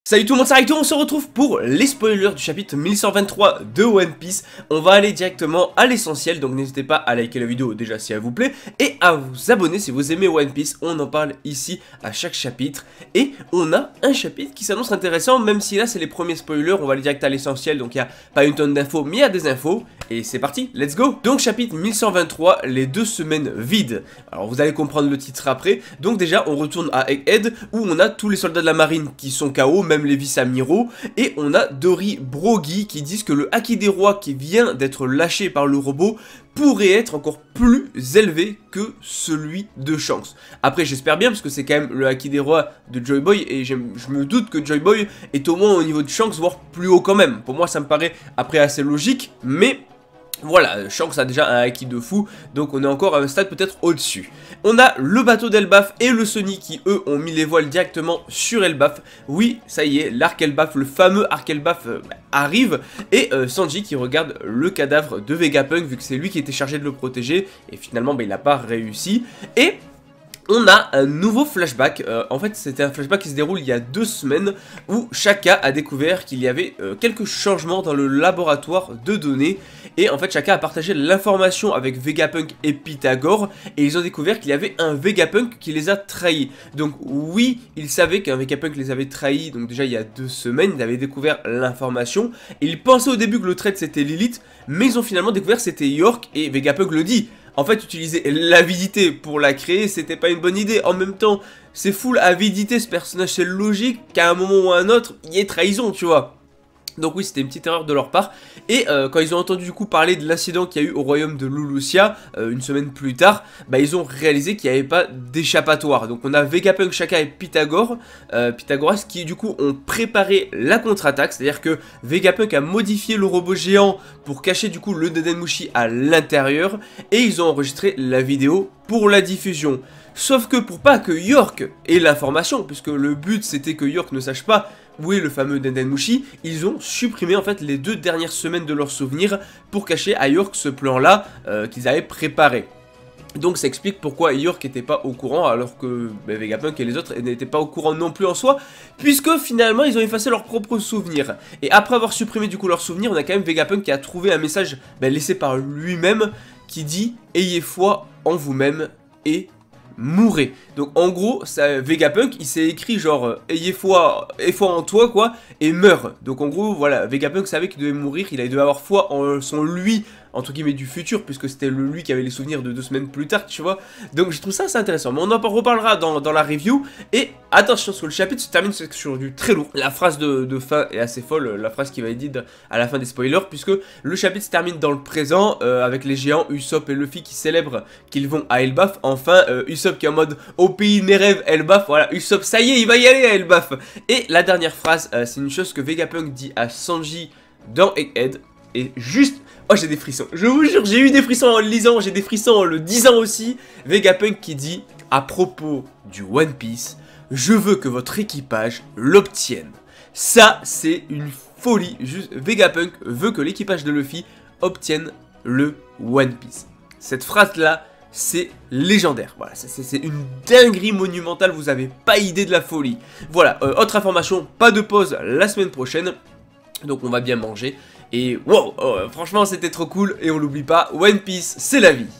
Salut tout le monde, c'est Raito, on se retrouve pour les spoilers du chapitre 1123 de One Piece. On va aller directement à l'essentiel, donc n'hésitez pas à liker la vidéo déjà si elle vous plaît, et à vous abonner si vous aimez One Piece. On en parle ici à chaque chapitre, et on a un chapitre qui s'annonce intéressant, même si là c'est les premiers spoilers. On va aller direct à l'essentiel, donc il n'y a pas une tonne d'infos, mais il y a des infos, et c'est parti, let's go. Donc chapitre 1123, les 2 semaines vides. Alors vous allez comprendre le titre après. Donc déjà on retourne à Egghead, où on a tous les soldats de la marine qui sont KO, même les vice-amiraux, et on a Dory Broggy qui disent que le haki des rois qui vient d'être lâché par le robot pourrait être encore plus élevé que celui de Shanks. Après j'espère bien parce que c'est quand même le haki des rois de Joy Boy et je me doute que Joy Boy est au moins au niveau de Shanks, voire plus haut quand même. Pour moi ça me paraît après assez logique, mais voilà, Shanks a déjà un haki de fou, donc on est encore à un stade peut-être au-dessus. On a le bateau d'Elbaf et le Sony qui, eux, ont mis les voiles directement sur Elbaf. Oui, ça y est, l'arc Elbaf, le fameux arc Elbaf arrive. Et Sanji qui regarde le cadavre de Vegapunk, vu que c'est lui qui était chargé de le protéger. Et finalement, il n'a pas réussi. Et on a un nouveau flashback, en fait c'était un flashback qui se déroule il y a 2 semaines où Shaka a découvert qu'il y avait quelques changements dans le laboratoire de données et en fait Shaka a partagé l'information avec Vegapunk et Pythagore et ils ont découvert qu'il y avait un Vegapunk qui les a trahis. Donc oui, ils savaient qu'un Vegapunk les avait trahis, donc déjà il y a 2 semaines ils avaient découvert l'information et ils pensaient au début que le traiteur c'était Lilith, mais ils ont finalement découvert que c'était York et Vegapunk le dit. En fait, utiliser l'avidité pour la créer, c'était pas une bonne idée. En même temps, c'est full avidité ce personnage, c'est logique qu'à un moment ou à un autre, il y ait trahison, tu vois. Donc oui, c'était une petite erreur de leur part. Et quand ils ont entendu du coup parler de l'incident qu'il y a eu au royaume de Lulusia, une semaine plus tard, ils ont réalisé qu'il n'y avait pas d'échappatoire. Donc on a Vegapunk, Shaka et Pythagore, Pythagoras qui du coup ont préparé la contre-attaque. C'est-à-dire que Vegapunk a modifié le robot géant pour cacher du coup le Dendenmushi à l'intérieur. Et ils ont enregistré la vidéo pour la diffusion. Sauf que pour pas que York ait l'information, puisque le but c'était que York ne sache pas où est le fameux Dendenmushi, ils ont supprimé en fait les 2 dernières semaines de leurs souvenirs pour cacher à York ce plan là qu'ils avaient préparé. Donc ça explique pourquoi York n'était pas au courant alors que Vegapunk et les autres n'étaient pas au courant non plus en soi, puisque finalement ils ont effacé leurs propres souvenirs. Et après avoir supprimé du coup leurs souvenirs, on a quand même Vegapunk qui a trouvé un message laissé par lui-même qui dit « Ayez foi en vous-même et mourrez ». Donc en gros, Vegapunk il s'est écrit genre ayez foi en toi quoi et meurs. Donc en gros voilà, Vegapunk savait qu'il devait mourir, il devait avoir foi en son lui entre guillemets du futur, puisque c'était lui qui avait les souvenirs de 2 semaines plus tard, tu vois. Donc je trouve ça assez intéressant, mais on en reparlera dans la review. Et attention, parce que le chapitre se termine sur du très lourd. La phrase de fin est assez folle, la phrase qui va être dite à la fin des spoilers, puisque le chapitre se termine dans le présent, avec les géants Usopp et Luffy qui célèbrent qu'ils vont à Elbaf. Enfin, Usopp qui est en mode au pays de mes rêves, Elbaf, voilà, Usopp ça y est, il va y aller à Elbaf. Et la dernière phrase, c'est une chose que Vegapunk dit à Sanji dans Egghead, et juste... Oh, j'ai des frissons, je vous jure, j'ai eu des frissons en le lisant, j'ai des frissons en le disant aussi. Vegapunk qui dit, à propos du One Piece, je veux que votre équipage l'obtienne. Ça, c'est une folie, juste Vegapunk veut que l'équipage de Luffy obtienne le One Piece. Cette phrase-là, c'est légendaire, voilà, c'est une dinguerie monumentale, vous avez pas idée de la folie. Voilà, autre information, pas de pause la semaine prochaine, donc on va bien manger. Et wow, franchement c'était trop cool et on l'oublie pas, One Piece c'est la vie.